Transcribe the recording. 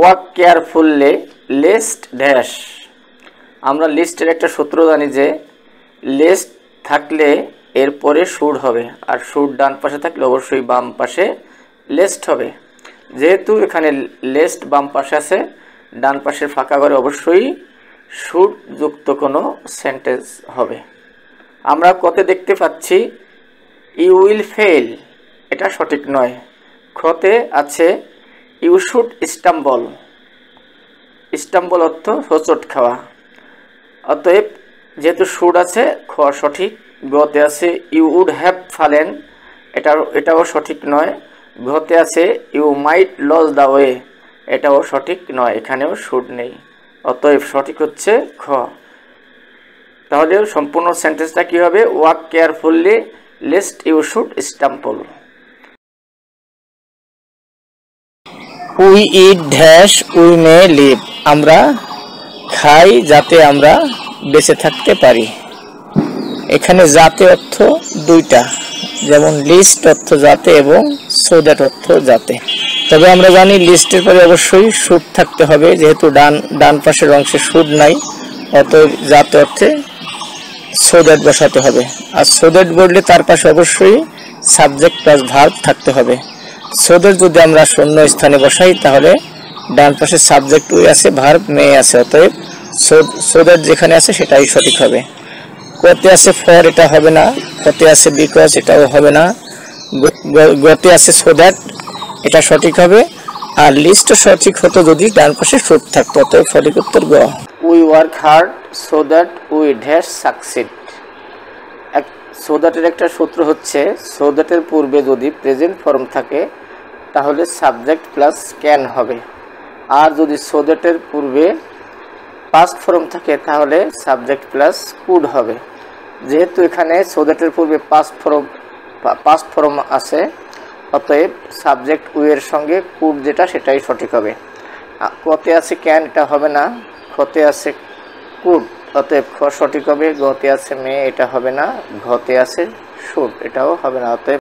Walk carefully list dash. আমরা লিস্টের একটা সূত্র জানি যে লিস্ট থাকলে এরপরে শুড হবে, আর শুড ডান পাশে থাকলে অবশ্যই বাম পাশে লিস্ট হবে। যেহেতু এখানে লিস্ট বাম পাশে আছে, ডান পাশের ফাঁকা ঘরে অবশ্যই শুড যুক্ত কোনো সেন্টেন্স হবে। আমরা কতে দেখতে পাচ্ছি ইউ উইল ফেল, এটা সঠিক নয়। খতে আছে ইউ শুড স্টাম্বল, স্টাম্বল অর্থ হোঁচট খাওয়া, অতএব যেহেতু শুড আছে খ সঠিক। গতে আছে ইউ উড হ্যাভ ফালেন, এটাও সঠিক নয়। ঘতে আছে you might lose the way, এটাও সঠিক নয়, এখানেও শুড নেই, অতএব সঠিক হচ্ছে খ। তাহলে সম্পূর্ণ সেন্টেন্সটা কি হবে? Walk carefully lest you should stumble. We eat dash we may live, আমরা খাই যাতে আমরা বেঁচে থাকতে পারি। এখানে যাতে অর্থ দুইটা, যেমন লিস্ট অর্থ যাতে এবং সো দ্যাট অর্থ যাতে। তবে আমরা জানি লিস্টের পরে অবশ্যই শুড থাকতে হবে, যেহেতু ডান পাশের অংশে শুড নাই, অতএব যাতে অর্থে সো দ্যাট বসাতে হবে। আর সো দ্যাট বললে তার পাশে অবশ্যই সাবজেক্ট প্লাস ভার্ব থাকতে হবে। সো দ্যাট যদি আমরা শূন্য স্থানে বসাই তাহলে ডান পাশে সাবজেক্ট উই আছে, ভার্ব মে আছে, অতএব সো দ্যাট যেখানে আছে সেটাই সঠিক হবে। কতে আছে ফর, এটা হবে না। কতে আছে বিকজ, এটাও হবে না। গতে আছে সো দ্যাট, এটা সঠিক হবে। আর লিস্ট সঠিক হতো যদি ডান পাশে শুড থাকতো, অতএব সঠিক উত্তর গ। We work hard so that we dash succeed. So দ্যাটের একটা সূত্র হচ্ছে সো দ্যাটের পূর্বে যদি প্রেজেন্ট ফর্ম থাকে তাহলে সাবজেক্ট প্লাস ক্যান হবে, আর যদি সো দ্যাটের পূর্বে পাস্ট ফর্ম থাকে তাহলে সাবজেক্ট প্লাস কুড হবে। যেহেতু এখানে সো দ্যাটের পূর্বে পাস্ট ফর্ম আছে, অতএব সাবজেক্ট উই এর সঙ্গে কুড যেটা সেটাই সঠিক হবে। কতে আছে ক্যান, এটা হবে না। খতে আছে কুড, অতএব খ সঠিক হবে। গতে আছে মে, এটা হবে না। ঘতে আছে শুড, এটাও হবে না, অতএব